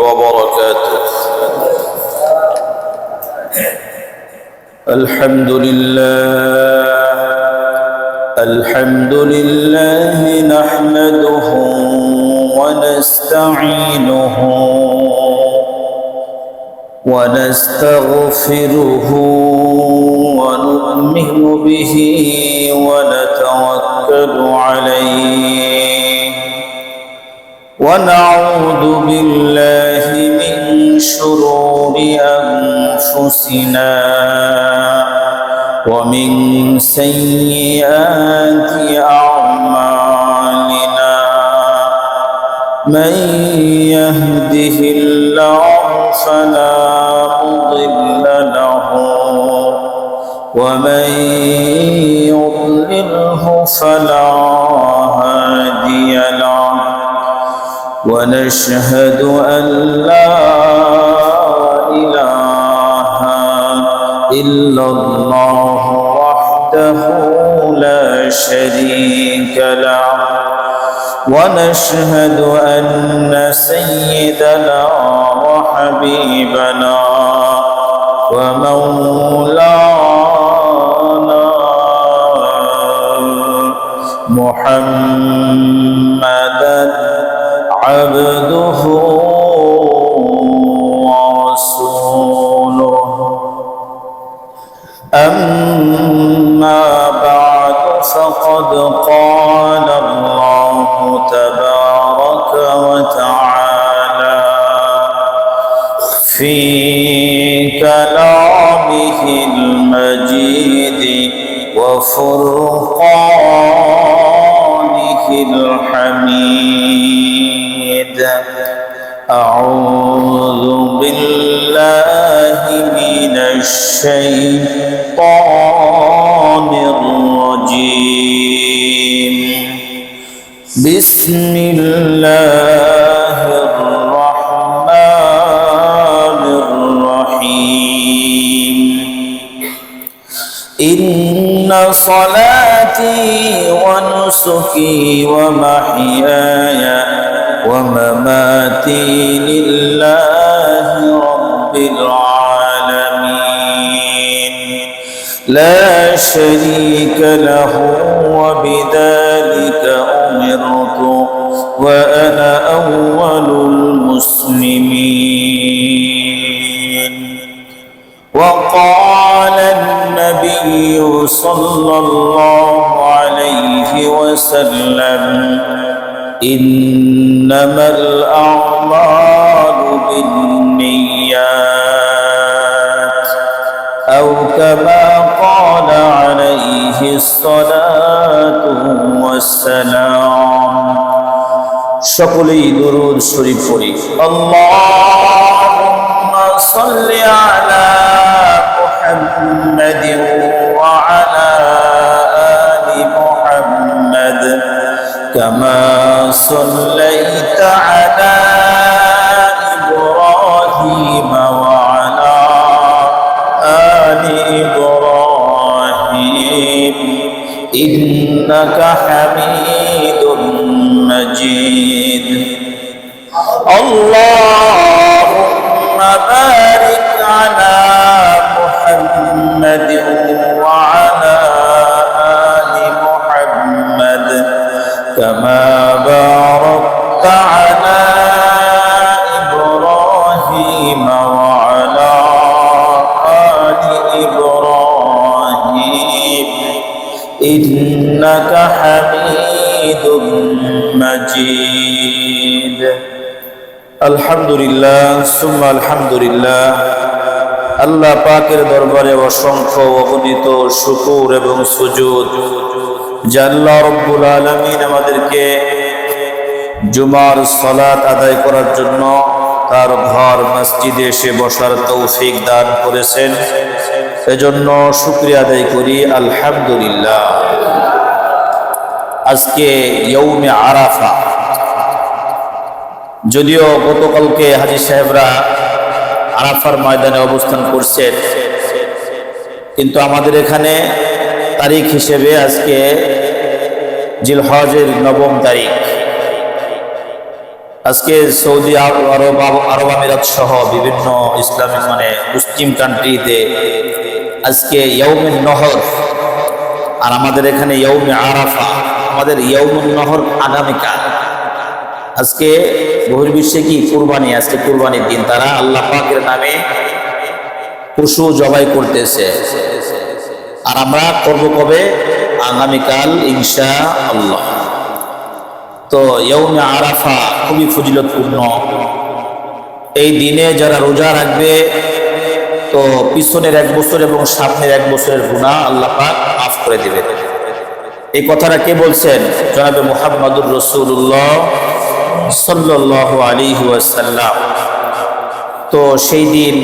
وبركاته. الحمد لله نحمده ونستعينه ونستغفره ونؤمن به ونتوكل عليه ونعوذ بالله من شرور أنفسنا ومن سيئات أعمالنا من يهده الله فلا مضل له ومن يضلله فلا هادي له ونشهد أن لا إله إلا الله وحده لا شريك له ونشهد أن سيدنا وحبيبنا ومولانا محمدا عبده ورسوله أما بعد فقد قال الله تبارك وتعالى في كلامه المجيد وفرقانه الحميد أعوذ بالله من الشيطان الرجيم بسم الله الرحمن الرحيم إن صلاتي ونسكي ومحياي ومماتي لله رب العالمين لا شريك له وبذلك أمرت وأنا أول المسلمين وقال النبي صلى الله عليه وسلم إنما الأعمال بالنيات أو كما قال عليه الصلاة والسلام সকলেই দরুদ শরীফ পড়ি আল্লাহুম্মা সাল্লি আলা মুহাম্মাদিন ওয়া আলা আলি মুহাম্মাদ كما صليت على إبراهيم وعلى آل إبراهيم إنك حميد مجيد اللهم بارك على محمد وعلى آل محمد كما باركت على إبراهيم وعلى آل إبراهيم إنك حميد مجيد الحمد لله ثم الحمد لله আল্লাহ পাকের দরবারে অসংখ্য অগণিত শুকর এবং সুজুদ যে আল্লাহ রব্বুল আলামিন আমাদেরকে জুমার সালাত আদায় করার জন্য তার ঘর মসজিদে এসে বসার তৌফিক দান করেছেন এজন্য শুকরিয়া আদায় করি আলহামদুলিল্লাহ। আজকে ইয়াউমে আরাফা, যদিও গতকালকে হাজী সাহেবরা আরাফার ময়দানে অবস্থান করছেন, কিন্তু আমাদের এখানে তারিখ হিসেবে আজকে জিলহজের 9 তারিখ। আজকে সৌদি আরব আমিরাত সহ বিভিন্ন ইসলামিক মুসলিম কান্ট্রিতে আজকে ইয়াউমুন নহর, আর আমাদের এখানে ইয়াউমে আরাফা। আমাদের ইয়াউমুন নহর আগামীকাল। আজকে বহির্বিশ্বে কি কুরবানি, আজকে কুরবানির দিন। তারা আল্লাহ পাকের নামে পশু জবাই করতেছে, আর আমরা করব কবে? আগামীকাল ইনশাআল্লাহ। তো ইয়াউমে আরাফা খুবই ফজিলতপূর্ণ। এই দিনে যারা রোজা রাখবে তো পিছনের 1 বছর এবং সামনের 1 বছরের গুনাহ আল্লাহ পাক মাফ করে দিবেন। এই কথাটা কে বলছেন? জনাবে মুহাম্মদুর রাসূলুল্লাহ সাল্লাল্লাহু আলাইহি ওয়াসাল্লাম। তো সেই দিন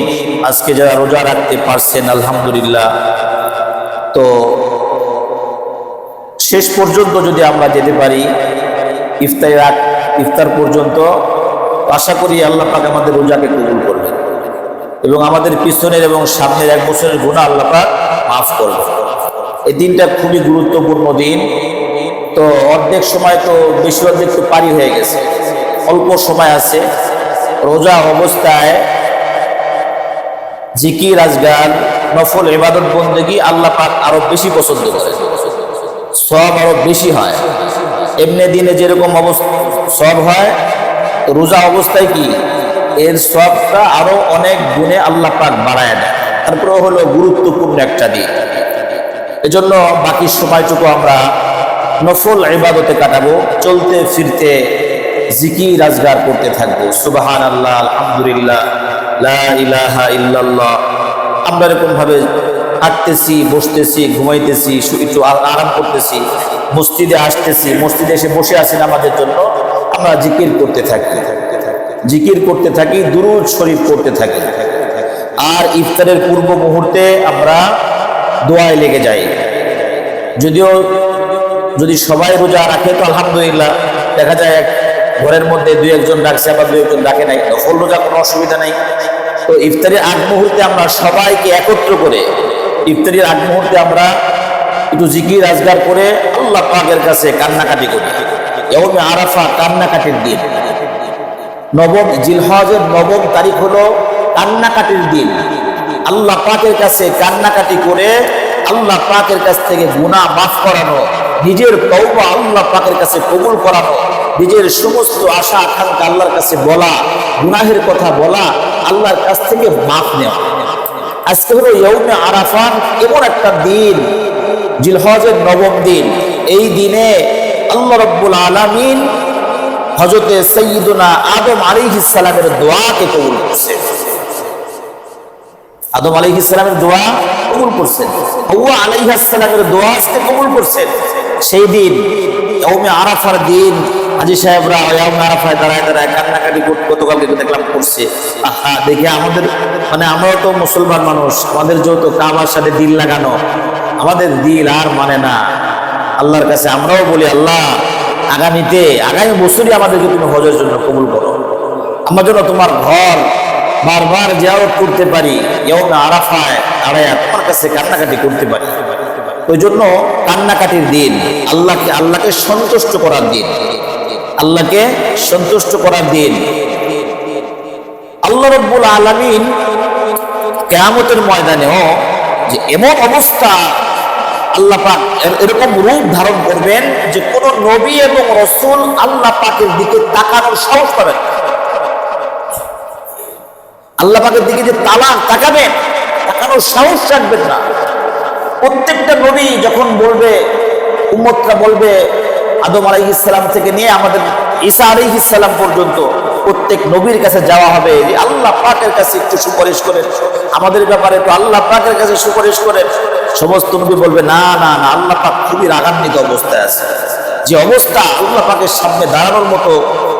আজকে যারা রোজা রাখতে পারছেন আলহামদুলিল্লাহ। তো শেষ পর্যন্ত যদি আমরা যেতে পারি ইফতার পর্যন্ত, আশা করি আল্লাহ পাক আমাদের রোজাকে কবুল করবেন এবং আমাদের পিছনের এবং সামনের 1 বছরের গুনাহ আল্লাহ পাক মাফ করবেন। এই দিনটা খুবই গুরুত্বপূর্ণ দিন। তো অর্ধেক সময় তো বেশি অর্ধেক তো পারি হয়ে গেছে, অল্প সময় আছে। রোজা অবস্থায় জিকির আজগার নফল ইবাদত বন্দেগী আল্লাহ পাক আরো বেশি পছন্দ করে, সওয়াব আরো বেশি হয়। এমনি দিনে যেরকম সওয়াব হয়, রোজা অবস্থায় কি এর সওয়াবটা আরো অনেক গুণে আল্লাহ পাক বাড়ায় দেয়। তারপরে হলো গুরুত্বপূর্ণ একটা দিন। এজন্য বাকি সময়টুকু আমরা নফল ইবাদতে কাটাবো, চলতে ফিরতে জিকির আজগার করতে থাকবো। সুবহানাল্লাহ, আলহামদুলিল্লাহ, লা ইলাহা ইল্লাল্লাহ। আমরা এরকম ভাবে হাঁটতেছি, বসতেছি, ঘুমাইতেছি, একটু আরাম করতেছি, মসজিদে আসতেছি, মসজিদে এসে বসে আছি নামাজের জন্য, আমরা জিকির করতে থাকি, দুরূদ শরীফ করতে থাকি। আর ইফতারের পূর্ব মুহূর্তে আমরা দোয়ায় লেগে যাই। যদি সবাই রোজা রাখে তো আলহামদুলিল্লাহ, দেখা যায় ঘরের মধ্যে 2-1 জন ডাকছে, আবার 2-1 জন ডাকে নাই, নফল রোজা কোনো অসুবিধা নাই। তো ইফতারের আগ মুহূর্তে আমরা সবাইকে একত্র করে ইফতারের আগ মুহূর্তে আমরা একটু জিকির আজগার করে আল্লাহ পাকের কাছে কান্নাকাটি করি। ইয়াউমে আরাফা কান্নাকাটির দিন। জিলহজের 9 তারিখ হলো কান্নাকাটির দিন। আল্লাহ পাকের কাছে কান্নাকাটি করে আল্লাহ পাকের কাছ থেকে গুনাহ মাফ করানো, নিজের তওবা আল্লাহ পাকের কাছে কবুল করানো, নিজের সমস্ত আশা আকাঙ্ক্ষা আল্লাহর কাছে বলা, গুনাহের কথা বলা, আল্লাহর কাছ থেকে মাফ নেওয়া। আজকে হলো ইয়াউমে আরাফা, এমন একটা দিন, জিলহজের 9 দিন। এই দিনে আল্লাহ রাব্বুল আলামিন হযরতে সাইয়্যিদুনা আদম আলাইহিস সালামের দোয়াকে কবুল করছেন। আদম আলাইহিস সালামের দোয়া কবুল করছেন, হাওয়া আলাইহিস সালামের দোয়া আজকে কবুল করছেন। সেই দিন ইয়াউমে আরাফার দিন হাজী সাহেবরা ইয়াউমে আরাফায় দাঁড়ায় কান্নাকাটি গতকালকে দেখলাম করছে। দেখে আমাদের আমরাও তো মুসলমান মানুষ, আমাদের যেহেতু কাবার সাথে দিল লাগানো, আমাদের দিল আর মানে না। আল্লাহর কাছে আমরাও বলি, আল্লাহ আগামী বছরই আমাদেরকে তুমি হজের জন্য কবুল করো, আমার জন্য তোমার ঘর বারবার জিয়ারত করতে পারি, ইয়াউমে আরাফায় দাঁড়ায় তোমার কাছে কান্নাকাটি করতে পারি। ওই জন্য কান্নাকাটির দিন, আল্লাহকে সন্তুষ্ট করার দিন, আল্লাহকে সন্তুষ্ট করার দিন। আল্লাহ রাব্বুল আলামিন কিয়ামতের ময়দানেও যে এমন অবস্থা আল্লাহ পাক এরকম রূপ ধারণ করবেন যে কোন নবী এবং রাসূল আল্লাহ পাকের দিকে তাকানোর সাহস পাবেন। আল্লাহ পাকের দিকে যে তাকাবেন, তাকানোর সাহস রাখবেন না। প্রত্যেকটা নবী যখন বলবে, উম্মতরা বলবে, আদম আলাইহিস সালাম থেকে নিয়ে আমাদের ঈসা আলাইহিস সালাম পর্যন্ত প্রত্যেক নবীর কাছে যাওয়া হবে যে আল্লাহ পাকের কাছে একটু সুপারিশ করেন, আমাদের ব্যাপারে তো আল্লাহ পাকের কাছে সুপারিশ করেন। সমস্ত নবী বলবে, না না না, আল্লাহ পাক খুবই রাগান্বিত অবস্থায় আছে, যে অবস্থা আল্লাহ পাকের সামনে দাঁড়ানোর মতো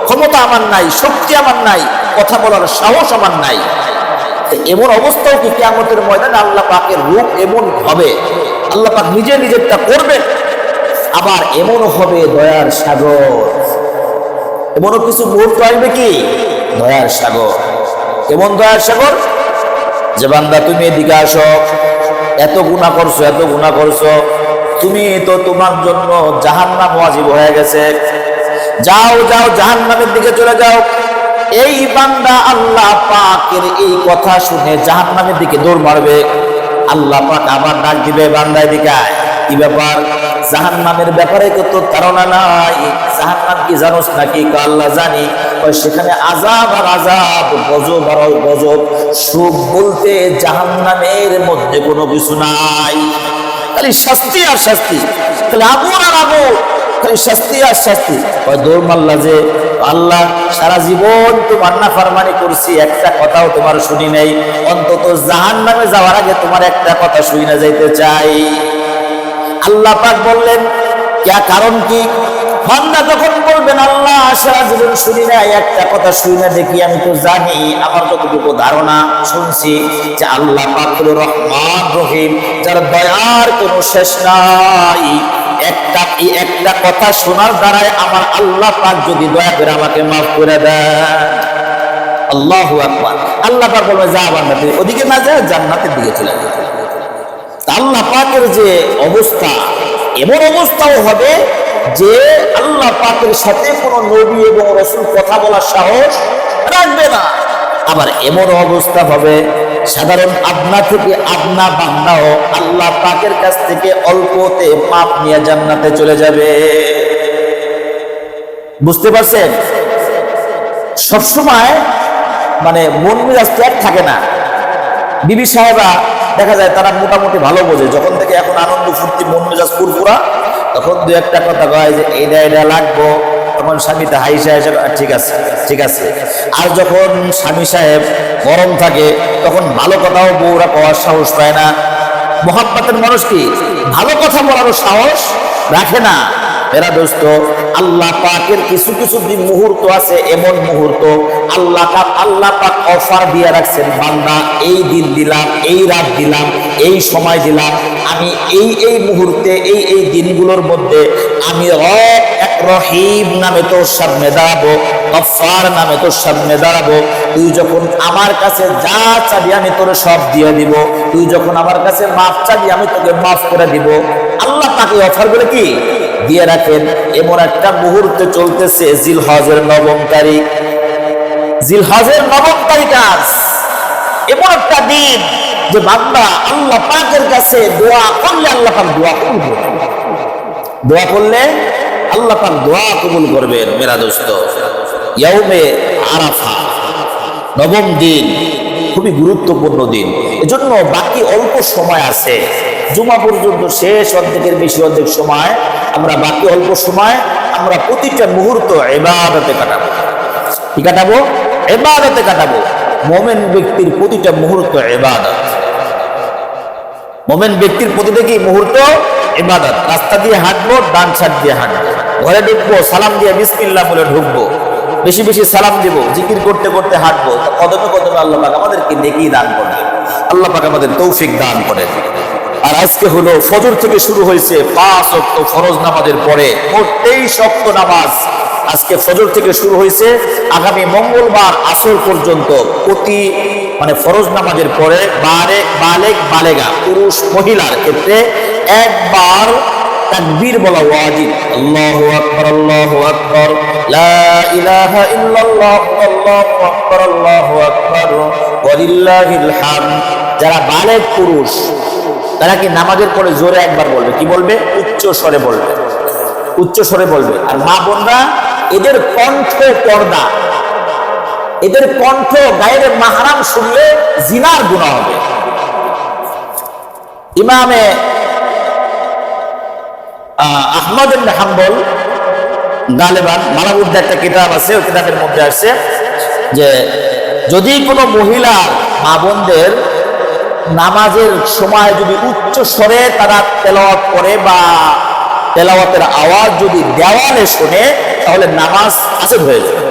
ক্ষমতা আমার নাই, শক্তি আমার নাই, কথা বলার সাহস আমার নাই। এমন অবস্থাও কি কিয়ামতের ময়দানে আল্লাহ পাকের রূপ এমন হবে, আল্লাহ পাক নিজেরটা করবেন। আবার এমনও হবে দয়ার সাগর, এমনও কিছু মুহূর্ত আসবে কি দয়ার সাগর। এমন দয়ার সাগর যে বান্দা তুমি এদিকে আসো, এত গুনাহ করছো, তুমি তো তোমার জন্য জাহান্নাম ওয়াজিব হয়ে গেছে, যাও যাও জাহান্নামের দিকে চলে যাও। এই বান্দা আল্লাহ পাকের এই কথা শুনে জাহান্নামের দিকে দৌড় মারবে। আল্লাহ পাক আবার ডাক দিবে, বান্দায় দিকে আয়। কি ব্যাপার? জাহান্নামের ব্যাপারে তো তোর ধারণা নাই। জাহান্নাম কি জানোস নাকি? আল্লাহ জানি। সেখানে আযাব আর আযাব, গজব আর গজব। সুখ বলতে জাহান্নামের মধ্যে কোনো কিছু নাই, খালি শাস্তি আর শাস্তি, খালি আগুন আর আগুন, খালি শাস্তি আর শাস্তি। দৌড় মারলা যে, আল্লাহ সারা জীবন তোমার নাফরমানি করছি, একটা কথাও তোমার শুনি নাই, অন্তত জাহান্নামে যাওয়ার আগে তোমার একটা কথা শুই না যাইতে চাই। আল্লাহ পাক বললেন, क्या কারণ কি? বান্দা তখন বলবেন, আল্লাহ সারা জীবন শুনি নাই, একটা কথা শুনি না দেখি, আমি তো জানি, আমার যতটুকু ধারণা শুনছি যে আল্লাহ পাক হলো রহমান রহিম, যার দয়ার কোনো শেষ নাই। একটা কথা শোনার দ্বারাই আমার আল্লাহ পাক যদি দয়া করে আমাকে মাফ করে দেন। আল্লাহু আকবার। আল্লাহ পাক বলবে, যা বান্দা তুই ওদিকে না যা, জান্নাতের দিকে চলে যা। আল্লাহ পাকের যে অবস্থা, এমন অবস্থাও হবে যে আল্লাহ পাকের সাথে কোনো নবী এবং রাসূল কথা বলার সাহস রাখবে না। আবার এমন অবস্থা হবে সাধারণ আপনা থেকে আপনা বান্দাও আল্লাহ পাকের কাছ থেকে অল্পতে পাপ নিয়ে জান্নাতে চলে যাবে। বুঝতে পারছেন? সবসময় মানে মন মেজাজ ত্যাগ থাকে না। বিবি সাহেবা দেখা যায় তারা মোটামুটি ভালো বোঝে, যখন থেকে এখন আনন্দ ফুর্তি, মন মেজাজ ফুরফুরা, তখন দু একটা কথা কয় যে এটা লাগবো, তখন স্বামীতে হাইসা হাইসা ঠিক আছে ঠিক আছে। আর যখন স্বামী সাহেব গরম থাকে, তখন ভালো কথাও বউরা পাওয়ার সাহস পায় না। মোহাব্বতের মানুষ কি ভালো কথা বলারও সাহস রাখে না। এরা দোস্ত, আল্লাহ পাকের কিছু কিছু মুহূর্ত আছে, এমন মুহূর্ত আল্লাহ পাক অফার দিয়ে রাখছেন, বান্দা এই দিন দিলাম, এই রাত দিলাম, এই সময় দিলাম, আমি এই মুহূর্তে এই দিনগুলোর মধ্যে আমি রহিম নামে তোর সামনে দাঁড়াবো, গফফার নামে তোর সামনে দাঁড়াবো। তুই যখন আমার কাছে যা চাবি আমি তোর সব দিয়ে দিব, তুই যখন আমার কাছে মাফ চাবি আমি তোকে মাফ করে দিব। আল্লাহ পাক এই অফার গুলো কি দিয়ে রাখেন। এমন একটা মুহূর্তে চলতেছে জিলহজের 9 তারিখ, জিলহজের 9 তারিখ আজ এমন একটা দিন যে বান্দা আল্লাহ পাকের কাছে দোয়া করলে আল্লাহ পাক দোয়া কবুল করবেন, দোয়া করলে আল্লাহ পাক দোয়া কবুল করবেন। মেরা দোস্ত, ইয়াউমে আরাফা 9ম দিন, খুবই গুরুত্বপূর্ণ দিন। এজন্য বাকি অল্প সময় আছে, জুমা পর্যন্ত শেষ অর্ধেকের বেশি অর্ধেক সময় আমরা, বাকি অল্প সময় আমরা প্রতিটা মুহূর্ত ইবাদতে কাটাবো। কি কাটাবো? ইবাদতে কাটাবো। মুমিন ব্যক্তির প্রতিটা মুহূর্ত ইবাদত। মুমিন ব্যক্তির প্রতিটা কি মুহূর্ত ইবাদত। রাস্তা দিয়ে হাঁটবো, ডান সাইড দিয়ে হাঁটবো, ঘরে ঢুকবো, সালাম দিয়ে বিসমিল্লাহ বলে ঢুকবো, বেশি বেশি সালাম দিব, জিকির করতে করতে হাঁটবো। কদমে কদমে আল্লাহ পাক আমাদেরকে নেকি দান করবেন, আল্লাহ পাক আমাদের তৌফিক দান করেন। আর আজকে হলো ফজর থেকে শুরু হয়েছে 5 ওয়াক্ত ফরজ নামাজের পরে মোট 23 ওয়াক্ত নামাজ আজকে ফজর থেকে শুরু হয়েছে। আগামী মঙ্গলবার আসর পর্যন্ত প্রতি ফরজ নামাজের পরে বালেগা পুরুষ মহিলার ক্ষেত্রে একবার তাকবীর বলা ওয়াজিব। আল্লাহু আকবার, আল্লাহু আকবার, লা ইলাহা ইল্লাল্লাহ, আল্লাহু আকবার, আল্লাহু আকবার, ওয়ালিল্লাহিল হামদ। যারা বালেগ পুরুষ তারা কি নামাজের পরে জোরে একবার বলবে। কি বলবে? উচ্চ স্বরে বলবে, উচ্চ স্বরে বলবে। আর মা বোনরা, এদের কণ্ঠ পর্দা, এদের কণ্ঠ গায়ের মাহরাম শুনলে জিনার গুনাহ হবে। ইমামে আহমদ ইবনে হাম্বল গালেবান মালাবুদ্দে একটা কিতাব আছে, ওই কিতাবের মধ্যে আসছে যে যদি কোনো মহিলা মা বোনদের নামাজের সময় যদি উচ্চ স্বরে তারা তেলাওয়াত করে বা তেলাওয়াতের আওয়াজ যদি দেওয়ালে শোনে, তাহলে নামাজ ফাসেদ হয়ে যাবে,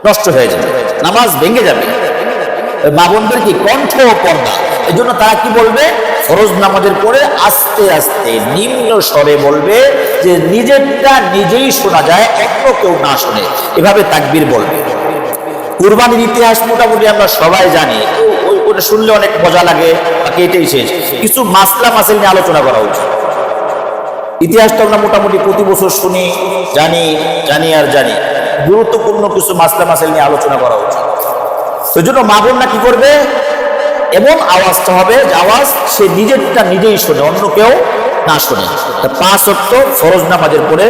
নষ্ট হয়ে যাবে, নামাজ ভেঙে যাবে। মা বোনদের কি কণ্ঠ পর্দা, এই জন্য তারা কি বলবে? ফরজ নামাজের পরে আস্তে আস্তে নিম্ন স্বরে বলবে, যে নিজেরটা নিজেই শোনা যায়, অন্য কেউ না শোনে, এভাবে তাকবীর বলবে। কুরবানির ইতিহাস মোটামুটি আমরা সবাই জানি, ওটা শুনলে অনেক মজা লাগে, বাকি এটাই শেষ। কিছু মাসলা মাসাইল নিয়ে আলোচনা করা উচিত। ইতিহাসটা আমরা মোটামুটি প্রতি বছর শুনি, জানি আর জানি। গুরুত্বপূর্ণ কিছু মাসলা মাসাইল নিয়ে আলোচনা করা উচিত। ওই জন্য মা বোনরা কি করবে, এমন আওয়াজটা হবে যে আওয়াজ সে নিজেরটা নিজেই শোনে, অন্য কেউ না শোনে। 5 ওয়াক্ত ফরজ নামাজের পরে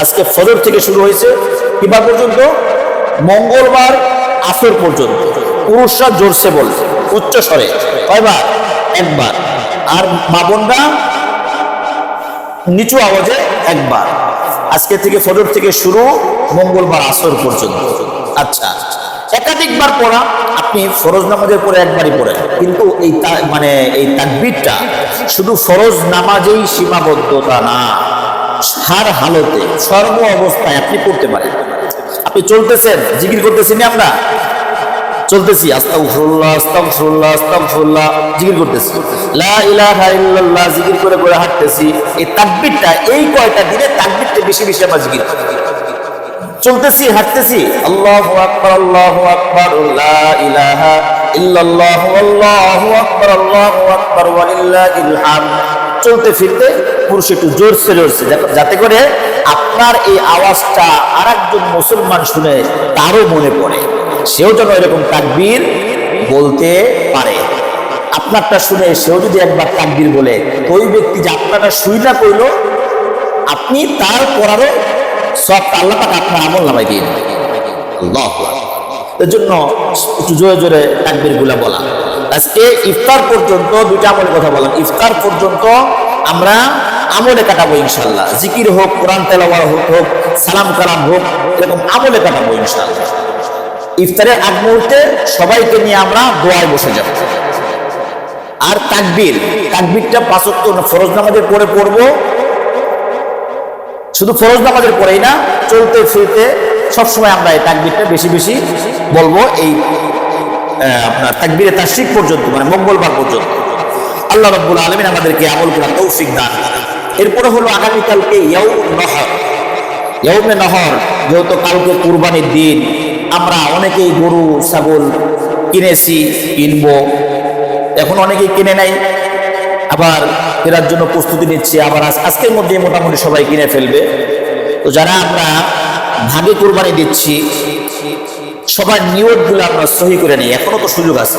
আজকে ফজর থেকে শুরু হয়েছে কিবা পর্যন্ত, মঙ্গলবার আসর পর্যন্ত পুরুষরা জোরসে বলবে উচ্চ স্বরে, কয়বার? একবার। আর মা বোনরা নিচু আওয়াজে একবার। আজকে থেকে ফজর থেকে শুরু, মঙ্গলবার আসর পর্যন্ত। আচ্ছা, একাধিকবার পড়া, আপনি ফরজ নামাজের পরে একবারই পড়েন, কিন্তু এই তাকবীরটা শুধু ফরজ নামাজেই সীমাবদ্ধতা না, হার হালতে সর্ব অবস্থায় আপনি পড়তে পারেন। আপনি চলতেছেন, জিকির করতেছেন, আমরা চলতেছি আস্তাগফিরুল্লাহ আস্তাগফিরুল্লাহ আস্তাগফিরুল্লাহ জিকির করতেছি, লা ইলাহা ইল্লাল্লাহ জিকির করে করে হাঁটতেছি। এই তাকবীরটা, এই কয়টা দিনে তাকবীরটা বেশি বেশি আমরা জিকির করি। চলতেছি, হাঁটতেছি, আল্লাহু আকবার আল্লাহু আকবার, লা ইলাহা ইল্লাল্লাহ আল্লাহু আকবার আল্লাহু আকবার ওয়া লিল্লাহিল হামদ। চলতে ফিরতে পুরুষ একটু জোরসে জোরসে, যাতে করে আপনার এই আওয়াজটা আরেকজন মুসলমান শুনে তারও মনে পড়ে, সেও যেন এরকম তাকবীর বলতে পারে। আপনারটা শুনে সেও যদি একবার তাকবীর বলে, ওই ব্যক্তি যে আপনারটা শুইনা কইল, আপনি তার পড়ারও সব আল্লাহ পাক আপনার আমল নামায় দিয়ে দেবে। আল্লাহু আকবার। এর জন্য একটু জোরে জোরে তাকবীর গুলা বলা। আজকে ইফতার পর্যন্ত দুইটা আমলের কথা বললাম, ইফতার পর্যন্ত আমরা আমলে কাটাবো ইনশাল্লাহ। জিকির হোক, কোরআন তেলাওয়াত হোক, সালাম কালাম হোক, এরকম আমলে কাটাবো ইনশাল্লাহ। ইফতারের আগ মুহূর্তে সবাইকে নিয়ে আমরা দোয়ায় বসে যাব। আর তাকবীরটা 5 ওয়াক্ত ফরজ নামাজের পরে পড়বো, শুধু ফরজ নামাজের পরেই না, চলতে ফিরতে সবসময় আমরা এই তাকবীরটা বেশি বেশি বলবো। এই আপনার তাকবীরে তাশরিক পর্যন্ত, মানে মঙ্গলবার পর্যন্ত। আল্লাহ রাব্বুল আলামিন আমাদেরকে আমল করার তৌফিক দান করেন। এরপরে হলো আগামীকালকে ইয়াউমে নহর, যেহেতু কালকে কুরবানির দিন, আমরা অনেকেই গরু ছাগল কিনেছি, কিনবো, এখন অনেকেই কিনে নাই, আবার কেনার জন্য প্রস্তুতি নিচ্ছে, আবার আজকের মধ্যে মোটামুটি সবাই কিনে ফেলবে। তো যারা আমরা ভাগে কুরবানি দিচ্ছি, সবার নিয়তগুলো আমরা সহি করে নিই। এখনো তো সুযোগ আছে,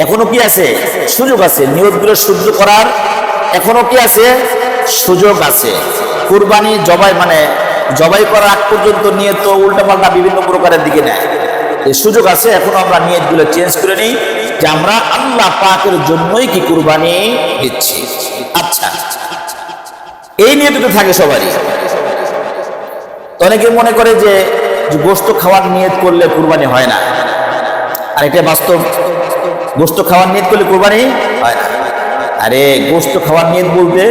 এখনো কি আছে? সুযোগ আছে। নিয়তগুলো শুদ্ধ করার এখনো কি আছে? সুযোগ আছে। কুরবানি জবাই করার আগ পর্যন্ত নিয়ত তো উল্টাপাল্টা বিভিন্ন প্রকারের দিকে নেয়। এই সুযোগ আছে, এখনো আমরা নিয়তগুলো চেঞ্জ করে নিই যে আমরা আল্লাহ পাকের জন্যই কি কুরবানি দিচ্ছি। আচ্ছা, এই নিয়তটা থাকে সবারই। অনেকে মনে করে যে গোশত খাওয়ার নিয়ত করলে কুরবানি হয় না, আর এটা বাস্তব। গোশত খাওয়ার নিয়ত করলে কুরবানি হয় না। আরে গোশত খাওয়ার নিয়ত বলতে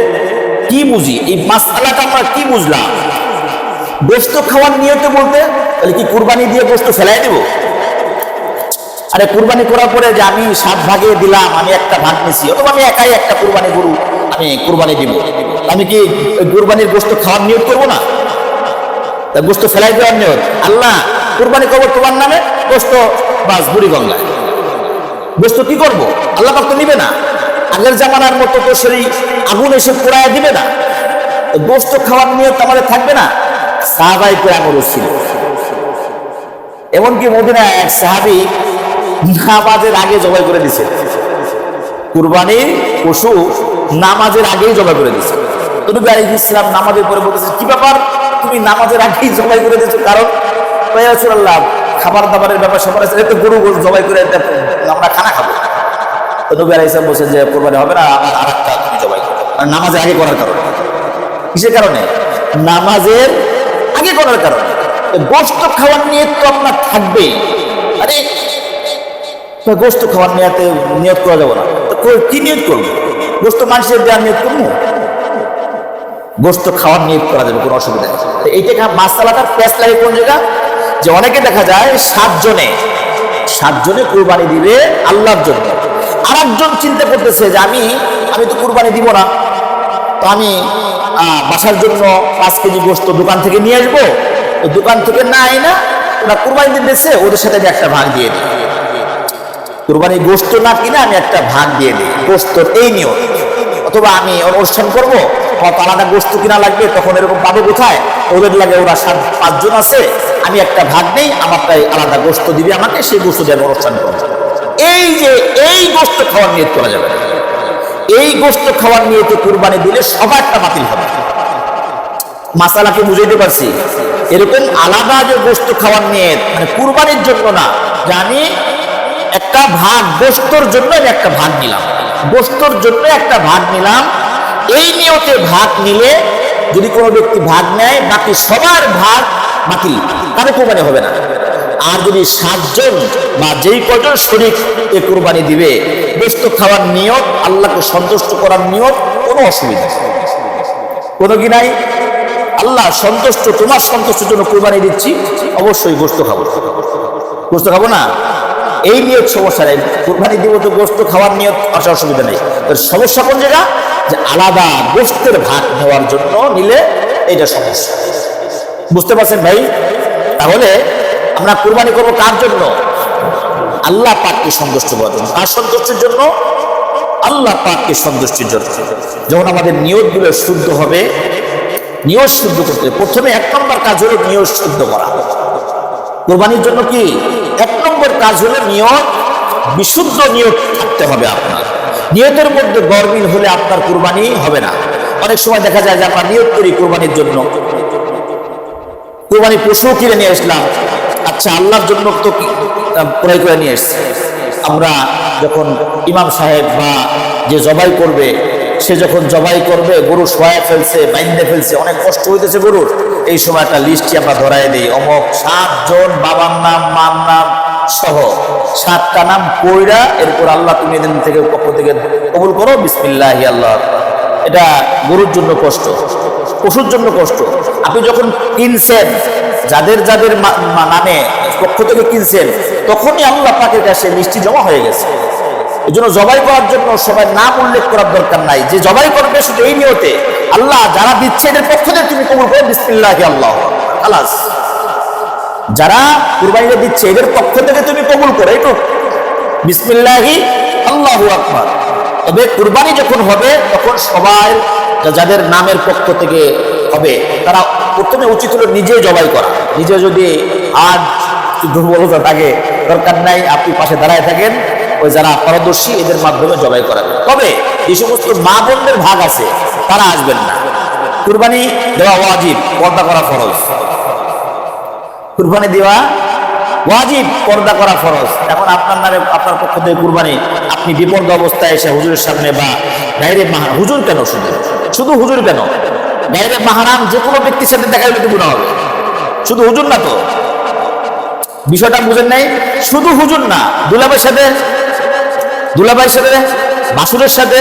কি বুঝি, এই মাসআলাটা আমরা কি বুঝলাম? গোশত খাওয়ার নিয়ত বলতে তাহলে কি কুরবানি দিয়ে গোশত ফেলাই দেব? আরে কুরবানি করার পরে যে আমি 7 ভাগে দিলাম, আমি একটা ভাগ নিছি, অথবা আমি একাই একটা কুরবানি গরু আমি কুরবানি দিব, আমি কি কুরবানির গোশত খাওয়ার নিয়ত করবো না? তা গোশত ফেলাই দেওয়ার নিয়ত, আল্লাহ কুরবানি করবো তোমার নামে, গোশত বাস বুড়ি গঙ্গায়। গোশত কি করবো? আল্লাহ পাক তো নিবে না। আগের জামানার মতো তো সেই আগুন এসে পোড়ায় দিবে না। গোশত খাওয়ার নিয়ত আমাদের থাকবে না। সাহাবায়ে কেরামের ছিল, এমনকি মদিনায় এক সাহাবী নামাজের আগে জবাই করে দিছে, কুরবানির পশু নামাজের আগেই জবাই করে দিছে। তো নবী আলাইহিস সালাম নামাজের পরে বলতেছে, কি ব্যাপার তুমি নামাজের আগেই জবাই করে দিয়েছো? কারণ ইয়া রাসূলুল্লাহ, খাবার দাবারের ব্যাপার সবার আছে, এত গরু জবাই করে আমরা খানা খাবো। তো নবী আলাইহিস সালাম বলছেন যে কুরবানি হবে না, আরেকটা তুমি জবাই করো। নামাজের আগে করার কারণে, কিসের কারণে? নামাজের আগে করার কারণে। গোশত খাওয়ার নিয়ত তো আপনার থাকবে। আরে গোশত খাওয়ার নিয়ত করা যাবে না, কি নিয়ত করবো? গোশত মানুষের দেওয়ার নিয়ত করবো? গোশত খাওয়ার নিয়ত করা যাবে, কোনো অসুবিধা নেই। এইটা মাসআলাটার প্যাচ লাগে কোন জায়গা, যে অনেকে দেখা যায় 7 জনে কুরবানি দিবে আল্লাহর জন্য। আর একজন চিন্তা করতেছে যে আমি তো কুরবানি দিব না, তো আমি বাসার জন্য 5 কেজি গোশত দোকান থেকে নিয়ে আসবো। দোকান থেকে না আইনা ওরা কুরবানি দিতেছে, ওদের সাথে আমি একটা ভাগ দিয়ে দিই। কুরবানি গোশত না কিনা আমি একটা ভাগ দিয়ে দিই, গোশতর এই নিয়ত। অথবা আমি অনুষ্ঠান করব, কত আলাদা গোস্ত কিনা লাগবে, তখন এরকম পাবে কোথায়? ওদের লাগে ওরা 5 জন আছে, আমি একটা ভাগ নেই, আমারটাই আলাদা গোস্ত দিবে আমাকে, সেই গোস্ত দিয়ে অনুষ্ঠান করবো। এই যে এই গোস্ত খাওয়ার নিয়ত করা যাবে, এই গোস্ত খাওয়ার নিয়তে কুরবানি দিলে সবারটা বাতিল হবে। মাসালাকে বুঝাইতে পারছি? এরকম আলাদা যে গোস্ত খাওয়ার নিয়ত, মানে কুরবানির জন্য না, জানি একটা ভাগ গোস্তর জন্য আমি একটা ভাগ নিলাম, গোস্তর জন্য একটা ভাগ নিলাম, এই নিয়তে ভাগ নিলে যদি কোনো ব্যক্তি ভাগ নেয়, বাকি সবার ভাগ বাতিল, তাহলে কুরবানি হবে না। আর যদি 7 জন বা যেই কজন শরীক এ কুরবানি দিবে, গোস্ত খাওয়ার নিয়ত, আল্লাহকে সন্তুষ্ট করার নিয়ত, কোনো অসুবিধা নেই, কোনো কি নাই। আল্লাহ সন্তুষ্ট, তোমার সন্তুষ্টের জন্য কুরবানি দিচ্ছি, অবশ্যই গোস্ত খাবো, গোস্ত খাবো না, এই নিয়ত সমস্যা নেই। কুরবানি দিব তো গোস্ত খাওয়ার নিয়ত আসা অসুবিধা নেই। সমস্যা কোন জায়গা? যে আলাদা গোস্তের ভাগ নেওয়ার জন্য নিলে এটা সমস্যা। বুঝতে পারছেন ভাই? তাহলে আমরা কুরবানি করবো কার জন্য? আল্লাহ পাককে সন্তুষ্ট করার জন্য। কার সন্তুষ্টির জন্য? আল্লাহ পাককে সন্তুষ্টির জন্য। যখন আমাদের নিয়তগুলো শুদ্ধ হবে, নিয়ত শুদ্ধ করতে প্রথমে 1 নম্বর কাজ হলো নিয়ত শুদ্ধ করা। কুরবানির জন্য কি 1 নম্বর কাজ হলো নিয়ত, বিশুদ্ধ নিয়ত থাকতে হবে আপনার। নিয়তের মধ্যে গরমিল হলে আপনার কুরবানি হবে না। অনেক সময় দেখা যায় যে আমরা নিয়ত করি কুরবানির জন্য, কুরবানি পশু কিনে নিয়ে আসলাম, আচ্ছা আল্লাহর জন্য তো ক্রয় করে নিয়ে এসছি। আমরা যখন ইমাম সাহেব বা যে জবাই করবে, সে যখন জবাই করবে, গরু শোয়া ফেলছে, বাইন্দে ফেলছে, অনেক কষ্ট হইতেছে গরুর, এই সময় একটা লিস্টটি আমরা ধরাই দিই, অমুক 7 জন বাবার নাম, মার নাম সহ 7টা নাম কইরা, এরপর আল্লাহ তুমি এদের থেকে পক্ষ থেকে কবুল করো, বিসমিল্লাহি আল্লাহ। এটা গরুর জন্য কষ্ট, পশুর জন্য কষ্ট। আপনি যখন কিনছেন, যাদের যাদের নামে পক্ষ থেকে কিনছেন, তখনই আল্লাহ পাকের কাছে মিষ্টি জমা হয়ে গেছে। এই জন্য জবাই করার জন্য সবাই নাম উল্লেখ করার দরকার নাই, যে জবাই করবে শুধু এই নিয়তে, আল্লাহ যারা দিচ্ছে এদের পক্ষ থেকে তুমি কবুল করো, বিসমিল্লাহি আল্লাহ, খালাস। যারা কুরবানিটা দিচ্ছে এদের পক্ষ থেকে তুমি কবুল করো, এইটুকু, বিসমিল্লাহি আল্লাহু আকবার। তবে কুরবানি যখন হবে, তখন সবাই যাদের নামের পক্ষ থেকে হবে, তারা প্রথমে উচিত হলো নিজে জবাই করা। নিজে যদি আজ দুর্বলতা থাকে, দরকার নাই, আপনি পাশে দাঁড়ায় থাকেন, ওই যারা পারদর্শী এদের মাধ্যমে জবাই করাবেন। তবে এই সমস্ত মা বোনদের ভাগ আছে, তারা আসবেন না। কুরবানি দেওয়া ওয়াজিব, পর্দা করা ফরজ। কুরবানি দেওয়া ওয়াজিব, পর্দা করা ফরজ। এখন আপনার নামে, আপনার পক্ষ থেকে কুরবানি, আপনি বিপন্ন অবস্থায় এসে হুজুরের সামনে বা গায়রে মাহরাম, হুজুর কেন, শুধু হুজুর কেন, গায়রে মাহরাম যে কোনো ব্যক্তির সাথে দেখা গেলে গুনাহ হবে। শুধু হুজুর না তো, বিষয়টা বুঝেন নাই? শুধু হুজুর না, দুলাভাইয়ের সাথে, বাসুরের সাথে,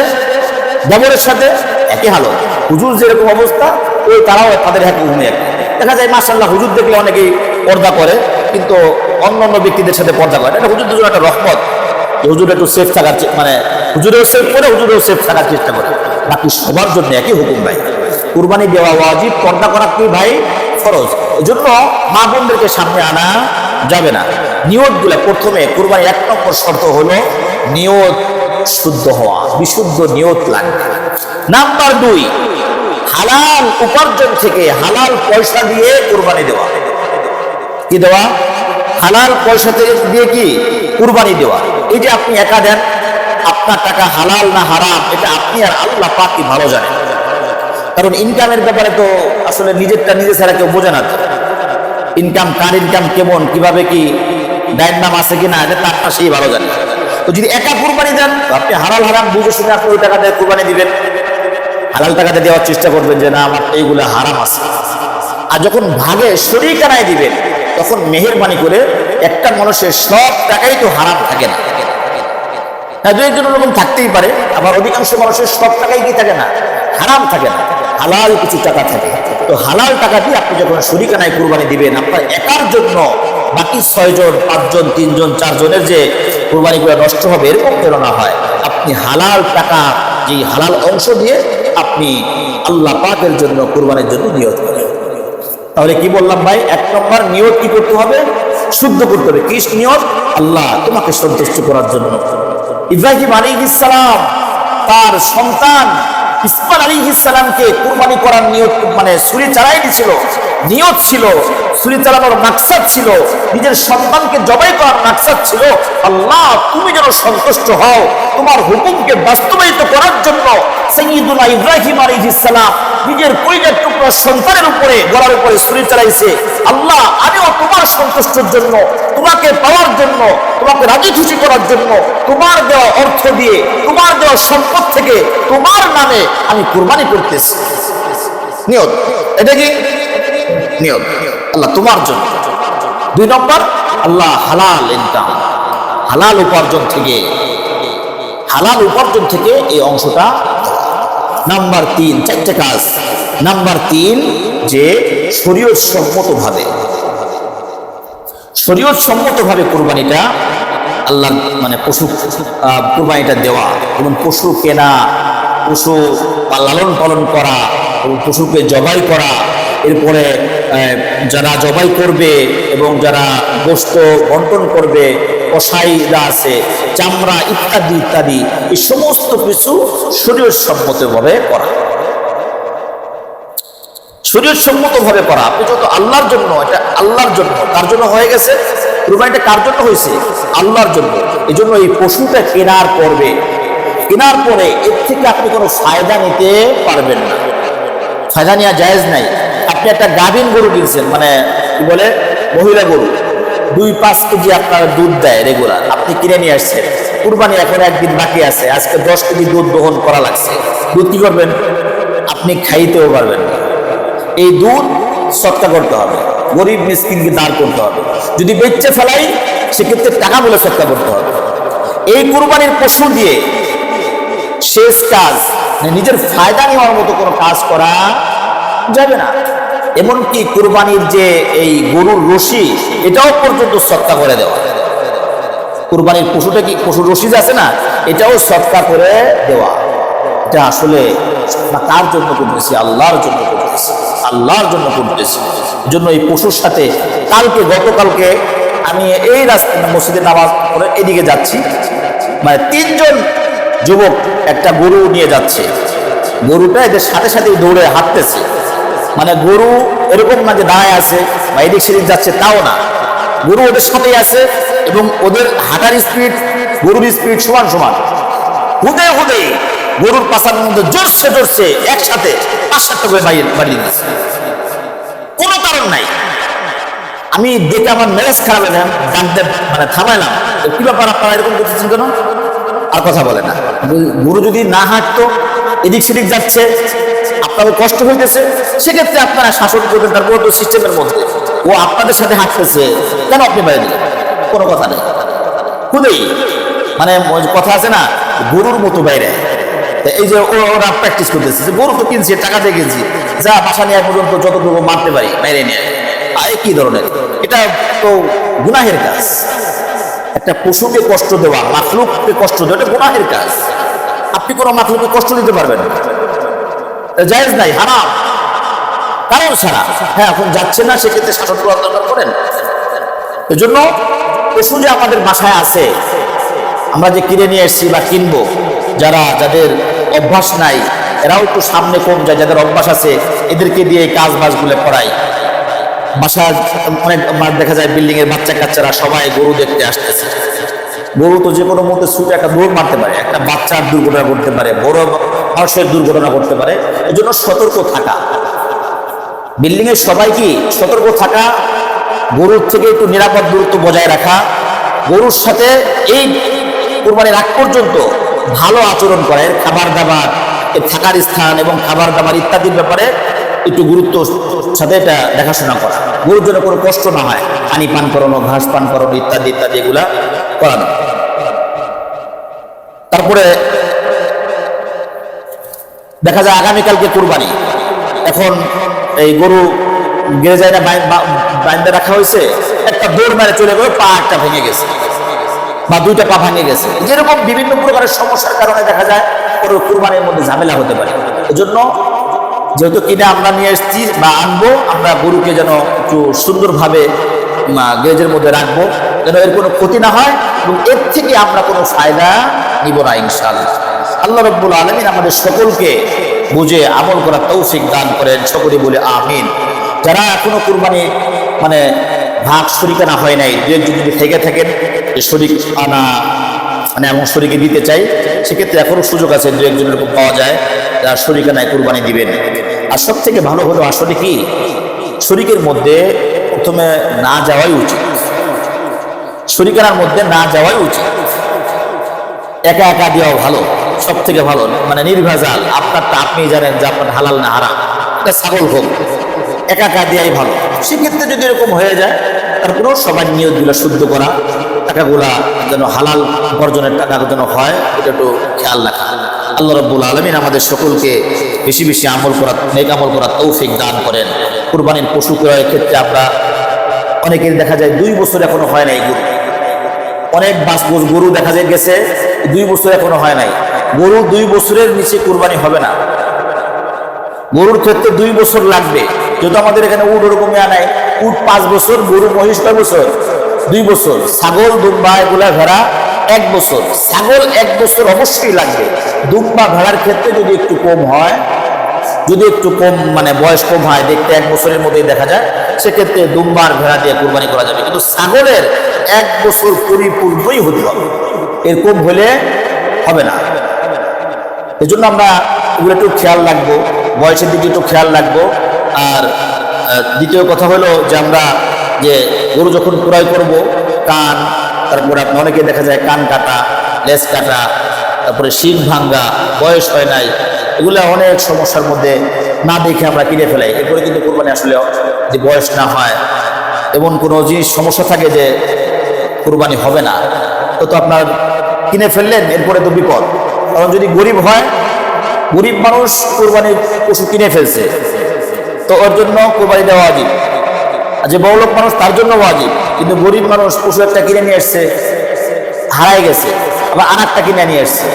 দেবরের সাথে একই হালত। হুজুর যেরকম অবস্থা, ওই তারাও তাদের হুকুমে দেখা যায়। মাশাআল্লাহ, হুজুর দেখলে অনেকেই পর্দা করে, কিন্তু অন্য অন্য ব্যক্তিদের সাথে পর্দা করে। এটা হুজুর দুজন একটা রহমত, হুজুর একটু সেফ থাকার, মানে হুজুরেও সেফ করে, হুজুরেও সেফ থাকার চেষ্টা করে। বাকি সবার জন্য একই হুকুম ভাই। কুরবানি দেওয়া ওয়াজিব, পর্দা করা কি ভাই ফরজ। এই জন্য মা বোনদেরকে সামনে আনা যাবে না। নিয়তগুলো প্রথমে, কুরবানি 1 নম্বর শর্ত হলো নিয়ত শুদ্ধ হওয়া, বিশুদ্ধ নিয়ত লাগবে। নাম্বার 2, হালাল উপার্জন থেকে হালাল পয়সা দিয়ে কুরবানি দেওয়া। কি দেওয়া? হালাল পয়সা থেকে দিয়ে কি কুরবানি দেওয়া। এই যে আপনি একা দেন, আপনার টাকা হালাল না হারাম, এটা আপনি আর আল্লাহ পাকই ভালো জানেন। কারণ ইনকামের ব্যাপারে তো আসলে নিজেরটা নিজে ছাড়া কেউ বোঝে না। ইনকাম, কার ইনকাম কেমন, কিভাবে কি ডায়ের নাম আছে কিনা, এটা তারটা সেই ভালো জানে। তো যদি একা কুরবানি দেন, আপনি হালাল হারাম বুঝে শুনে আপনি ওই টাকা দিয়ে কুরবানি দিবেন, হালাল টাকাতে দেওয়ার চেষ্টা করবেন যে না আমার এইগুলো হারাম আছে। আর যখন ভাগে শরীকানায় দিবেন, তখন মেহেরবানি করে, একটা মানুষের সব টাকাই তো হারাম থাকে না। হ্যাঁ, 2-1 রকম থাকতেই পারে, আবার অধিকাংশ মানুষের সব টাকাই কি থাকে না, হারাম থাকে না, হালাল কিছু টাকা থাকে। তো হালাল টাকা দিয়ে আপনি যখন শরীকানায় কুরবানি দিবেন, আপনার একার জন্য বাকি 6 জন, 5 জন, 3 জন, 4 জনের যে কুরবানিগুলো নষ্ট হবে, এরকম যেন না হয়। আপনি হালাল টাকা, যে হালাল অংশ দিয়ে আপনি আল্লাহ পাকের জন্য, কুরবানির জন্য নিয়ত করেন। তাহলে কি বললাম ভাই? 1 নম্বর নিয়ত কি করতে হবে? শুদ্ধ করতে হবে। কি নিয়ত? আল্লাহ তোমাকে সন্তুষ্ট করার জন্য। ইব্রাহিম আলাইহিস সালাম তার সন্তান ইসমাইল আলাইহিস সালামকে কুরবানি করার নিয়ত মানে ছুরি চালাই দিয়েছিল, নিয়ত ছিল, ছুরি চালানোর মাকসাদ ছিল, নিজের সন্তানকে জবাই করার মাকসাদ ছিল আল্লাহ তুমি যেন সন্তুষ্ট হও, তোমার হুকুমকে বাস্তবায়িত করার জন্য সাইয়্যিদুনা ইব্রাহিম আলাইহিস সালাম নিজের কলিজার টুকরা সন্তানের উপরে গলার উপরে ছুরি চালাইছে। আল্লাহ আমিও তোমার সন্তুষ্টের জন্য, তোমাকে পাওয়ার জন্য, তোমাকে রাজি খুশি করার জন্য তোমার দেওয়া অর্থ দিয়ে, তোমার দেওয়া সম্পদ থেকে তোমার নামে আমি কুরবানি করতেছি। নিয়ত, এটা কি নিয়ত? আল্লাহ তোমার জন্য। 2 নম্বর, আল্লাহ হালাল ইনকাম, হালাল উপার্জন থেকে এই অংশটা। নাম্বার 3, 4টে কাজ। নাম্বার 3, যে শরীয়ত সম্মতভাবে কুরবানিটা আল্লাহ মানে পশু কুরবানিটা দেওয়া, এবং পশু কেনা, পশু লালন পালন করা এবং পশুকে জবাই করা, এরপরে যারা জবাই করবে এবং যারা গোশত বন্টন করবে, কসাইরা আছে, চামড়া ইত্যাদি ইত্যাদি, এই সমস্ত কিছু শরীয়ত সম্মতভাবে করা। শরীয়ত সম্মতভাবে করা। আপনি যত আল্লাহর জন্য, এটা আল্লাহর জন্য, তার জন্য হয়ে গেছে। কুরবানিটা কার জন্য হয়েছে? আল্লাহর জন্য। এই জন্য এই পশুটা কেনার পরে এর থেকে আপনি কোনো ফায়দা নিতে পারবেন না, ফায়দা নেওয়া জায়েজ নাই। আপনি একটা গাভীন গরু কিনছেন, মানে কি বলে মহিলা গরু, 2-5 কেজি আপনার দুধ দেয় রেগুলার, আপনি কিনে নিয়ে আসছেন। কুরবানি এখন 1 দিন বাকি আছে, আজকে 10 কেজি দুধ দহন করা লাগছে। দুধ কি করবেন? আপনি খাইতেও পারবেন না। এই দুধ সৎকা করতে হবে, গরিব মিসকিনকে দান করতে হবে। যদি বেচে ফেলাই সেক্ষেত্রে টাকা বলে সৎকা করতে হবে। এই কুরবানির পশু দিয়ে শেষ কাজ, নিজের ফায়দা নেওয়ার মতো কোনো কাজ করা যাবে না। এমনকি কুরবানির যে এই গরুর রশি, এটাও পর্যন্ত সৎকা করে দেওয়া। কুরবানির পশুটা কি, পশুর রশি আছে না, এটাও সৎকা করে দেওয়া। এটা আসলে কার জন্য করতেছি? আল্লাহর জন্য করতেছি, আল্লাহর জন্য করতেছি। এই জন্য এই পশুর সাথে গতকালকে আমি এই রাস্তায় মসজিদে নামাজ পড়ে এদিকে যাচ্ছি, মানে 3 জন যুবক একটা গরু নিয়ে যাচ্ছে। গরুটা এদের সাথে সাথে দৌড়ে হাঁটতেছে, মানে গরু এরকম না যে দাঁড়ায় আছে বা এদিক সেদিক যাচ্ছে, তাও না, গরু ওদের সাথেই আছে এবং ওদের হাঁটার স্পিড গরুর স্পিড সমান সমান। হুদে গরুর পাশার মধ্যে জোরছে একসাথে 5-7টা করে বাড়িয়ে দিচ্ছে, কোনো কারণ নাই। আমি দেখে আমার মেজাজ খারাপ হয়ে গেল, ডাকতে মানে থামাইলাম, কি ব্যাপার আপনারা এরকম করতেছেন কেন? আর কথা বলে না। গরু যদি না হাঁটতো, এদিক সেদিক যাচ্ছে, আপনাদের কষ্ট হইতেছে, সেক্ষেত্রে আপনারা শাসন করবেন তার পুরো সিস্টেমের মধ্যে। ও আপনাদের সাথে হাঁটতেছে, কেন আপনি বাইরে দিলেন? কোনো কথা নেই। খুদেই মানে কথা আছে না, গরুর মতো বাইরে। এই যে ওরা প্র্যাকটিস করতেছে যে গরু তো কিনছি, টাকা দিয়ে কিনছি, যা বাসা নেওয়া পর্যন্ত যতটুকু মারতে পারি বাইরে নিয়ে। কি ধরনের, এটা তো গুনাহের কাজ। একটা পশুকে কষ্ট দেওয়া, মাখলুককে কষ্ট দেওয়া, এটা গুনাহের কাজ। আপনি কোনো মাখলুককে কষ্ট দিতে পারবেন না, জায়েজ নাই, হারাম, কারণ ছাড়া। হ্যাঁ, এখন যাচ্ছে না, সেক্ষেত্রে শাসন করার দরকার করেন। এই জন্য পশু যে আমাদের বাসায় আছে, আমরা যে কিনে নিয়ে এসেছি বা কিনবো, যাদের অভ্যাস নাই, এরাও একটু সামনে কম যায়। যাদের অভ্যাস আছে, এদেরকে দিয়ে কাজ বাজগুলো করাই। বাসায় অনেক দেখা যায় বিল্ডিং এর বাচ্চা কাচ্চারা সবাই গরু দেখতে আসতেছে। গরু তো যে কোনো মধ্যে ছুটে একটা দৌড় মারতে পারে, একটা বাচ্চার দুর্ঘটনা করতে পারে, বড় মানুষের দুর্ঘটনা করতে পারে। এই জন্য সতর্ক থাকা, বিল্ডিং এর সবাই কি সতর্ক থাকা, গরুর থেকে একটু নিরাপদ দূরত্ব বজায় রাখা, গরুর সাথে এই কুরবানির আগ পর্যন্ত ভালো আচরণ করে, খাবার দাবার, এর থাকার স্থান এবং খাবার দাবার ইত্যাদির ব্যাপারে একটু গুরুত্ব সাথে এটা দেখাশোনা করা, গরুর জন্য কোনো কষ্ট না হয়, পানি পান করানো, ঘাস পান করানো ইত্যাদি ইত্যাদি এগুলা করানো। তারপরে দেখা যায় আগামীকালকে কুরবানি, এখন এই গরু গেড়ে যায় না, বাইন্দা রাখা হয়েছে, একটা দৌড় মেরে চলে গেল, পা একটা ভেঙে গেছে বা 2টা পা ভেঙে গেছে। যেরকম বিভিন্ন প্রকারের সমস্যার কারণে দেখা যায় কুরবানির মধ্যে ঝামেলা হতে পারে। এজন্য যেহেতু কিনে আমরা নিয়ে এসেছি বা আনবো, আমরা গরুকে যেন একটু সুন্দরভাবে গ্যারেজের মধ্যে রাখবো, যেন এর কোনো ক্ষতি না হয় এবং এর থেকে আমরা কোনো ফায়দা নিব না ইনশাআল্লাহ। আল্লাহ রাব্বুল আলামিন আমাদের সকলকে বুঝে আমল করার তৌফিক দান করেন, সকলে বলে আমিন। যারা এখনো কুরবানি মানে ভাগ শরিকানা হয় নাই, দু একজন যদি থেকে থাকেন যে শরিক আনা মানে এমন শরিকে দিতে চাই, সেক্ষেত্রে এখনো সুযোগ আছে, দু একজন এরকম পাওয়া যায় যারা শরিকানায় কুরবানি দিবেন। আর সব থেকে ভালো হলো আসলে কি, শরিকের মধ্যে প্রথমে না যাওয়াই উচিত, শরিকানার মধ্যে না যাওয়াই উচিত। একা একা দেওয়া ভালো, সব থেকে ভালো, মানে নির্ভেজাল, আপনারটা আপনি জানেন যে আপনার হালাল না হারাম, এটা ছাগল হোক, একা একা দেওয়াই ভালো। সেক্ষেত্রে যদি এরকম হয়ে যায়, তারপরেও সবার নিয়তগুলো শুদ্ধ করা, টাকাগুলা যেন হালাল উপার্জনের টাকা যেন হয়, এটা একটু খেয়াল রাখা। আল্লাহ রাব্বুল আলামিন আমাদের সকলকে বেশি বেশি আমল করা, নেক আমল করার তৌফিক দান করেন। কুরবানির পশু ক্রয়ের ক্ষেত্রে আমরা অনেকের দেখা যায় 2 বছর এখনো হয় নাই গরু, অনেক গরু দেখা যায় গেছে 2 বছর এখনো হয় নাই। গরু 2 বছরের নিচে কুরবানি হবে না, গরুর ক্ষেত্রে 2 বছর লাগবে। যদি আমাদের এখানে উট ওরকম নাই, উট 5 বছর, গরু মহিষ কয় বছর? 2 বছর। ছাগল দুম্বা এগুলা ভেড়া 1 বছর। ছাগল 1 বছর অবশ্যই লাগবে। দুম্বা ভেড়ার ক্ষেত্রে যদি একটু কম হয়, যদি একটু কম মানে বয়স কম হয়, দেখতে 1 বছরের মধ্যেই দেখা যায়, সেক্ষেত্রে দুম্বার ভেড়া দিয়ে কুরবানি করা যাবে। কিন্তু ছাগলের 1 বছর পরিপূর্ণই হতে হবে, এর কম হলে হবে না। এই জন্য আমরা এগুলো একটু খেয়াল রাখবো, বয়সের দিকে একটু খেয়াল রাখবো। আর দ্বিতীয় কথা হলো যে আমরা যে গরু যখন ক্রয় করব, কান, তারপরে আপনার অনেকে দেখা যায় কান কাটা, লেজ কাটা, তারপরে শিং ভাঙ্গা, বয়স হয় নাই, এগুলো অনেক সমস্যার মধ্যে না দেখে আমরা কিনে ফেলাই। এরপরে কিন্তু কোরবানি আসলে যে বয়স না হয়, এমন কোনো জিনিস সমস্যা থাকে যে কোরবানি হবে না, তো আপনার কিনে ফেললেন, এরপরে তো বিপদ। কারণ যদি গরিব হয়, গরিব মানুষ কোরবানির পশু কিনে ফেলছে, তো ওর জন্য কোরবানি দেওয়া ওয়াজিব। আর যে বড়লোক মানুষ তার জন্য ওয়াজিব, কিন্তু গরিব মানুষ পশু একটা কিনে নিয়ে আসছে, হারাই গেছে, আবার আরেকটা কিনে নিয়ে আসছে,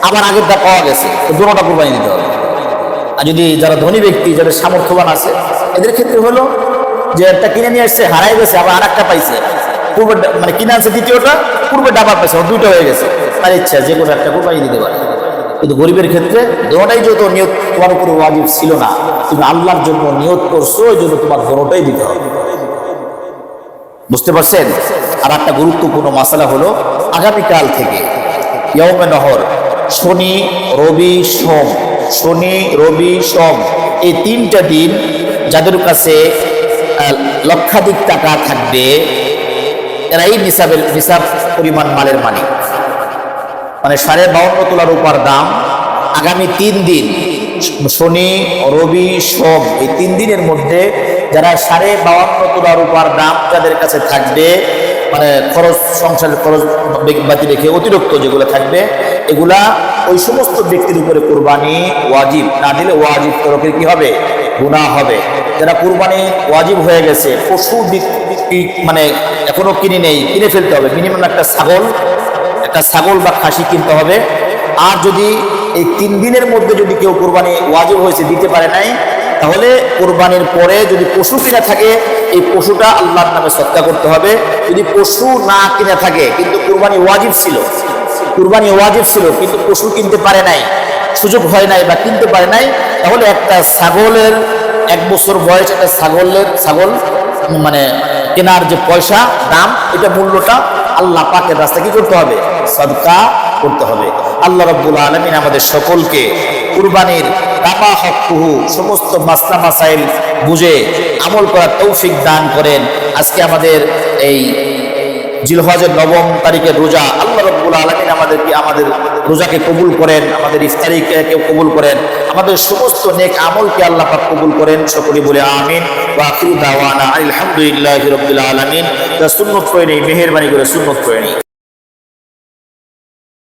আবার আগেরটা পাওয়া গেছে, তো দুটোটা কোরবানি দিতে হবে। আর যদি যারা ধনী ব্যক্তি, যারা সামর্থ্যবান আছে, এদের ক্ষেত্রে হলো যে একটা কিনে নিয়ে আসছে, হারাই গেছে, আবার আরেকটা পাইছে, পূর্বে মানে কিনে আনছে দ্বিতীয়টা, পূর্বে ডাবার পাইছে, 2টা হয়ে গেছে, তার ইচ্ছা যে কোনো একটা কোরবানি দিতে পারে। কিন্তু গরিবের ক্ষেত্রে দোনোটাই যেহেতু নিয়ত তোমার উপরে ওয়াজিব ছিল না, তুমি আল্লাহর জন্য নিয়ত করছো, ওই জন্য তোমার দোনোটাই দিতে হবে। বুঝতে পারছেন? আর একটা গুরুত্বপূর্ণ মাসালা হলো, আগামীকাল থেকে ইয়াউমে নহর, শনি, রবি, সোম, শনি, রবি, সোম, এই 3টা দিন যাদের কাছে লক্ষাধিক টাকা থাকবে, এরাই নিসাব পরিমাণ মালের মালিক। মানে 52.5 তোলা রূপার দাম আগামী 3 দিন, শনি, রবি, সোম, এই 3 দিনের মধ্যে যারা 52.5 তোলা রূপার দাম যাদের কাছে থাকবে, মানে খরচ, সংসারের খরচ বাতি রেখে অতিরিক্ত যেগুলো থাকবে, এগুলা ওই সমস্ত ব্যক্তির উপরে কুরবানি ওয়াজিব। না দিলে ওয়াজিব তরফের কি হবে? গুনাহ হবে। যারা কুরবানি ওয়াজিব হয়ে গেছে, পশু মানে এখনো কিনে নেই, কিনে ফেলতে হবে। মিনিমাম একটা ছাগল বা খাসি কিনতে হবে। আর যদি এই 3 দিনের মধ্যে যদি কেউ কুরবানি ওয়াজিব হয়েছে দিতে পারে নাই, তাহলে কুরবানির পরে যদি পশু কিনে থাকে, এই পশুটা আল্লাহর নামে সদকা করতে হবে। যদি পশু না কিনে থাকে, কিন্তু কুরবানি ওয়াজিব ছিল, কিন্তু পশু কিনতে পারে নাই, সুযোগ হয় নাই বা কিনতে পারে নাই, তাহলে একটা ছাগলের 1 বছর বয়স একটা ছাগল মানে কেনার যে পয়সা দাম, এটা মূল্যটা আল্লাহ পাকের রাস্তায় কি করতে হবে? সদকা করতে হবে। আল্লাহ রাব্বুল আলামিন আমাদের সকলকে কুরবানির কামা হকুহু সমস্ত মাসলা মাসাইল বুঝে আমল করার তৌফিক দান করেন। আজকে আমাদের এই জিলহজের 9 তারিখের রোজা, আল্লাহ রাব্বুল আলামিন আমাদের রোজাকে কবুল করেন, আমাদের ইফতারিকে কবুল করেন, আমাদের সমস্ত নেক আমলকে আল্লাহ পাক কবুল করেন। সকলে বলে আমিন। ওয়া আখিরু দাওয়ানা আলহামদুলিল্লাহি রাব্বিল আলামিন। সুন্নত করে নেই, মেহেরবানি করে সুন্নত করে নেই।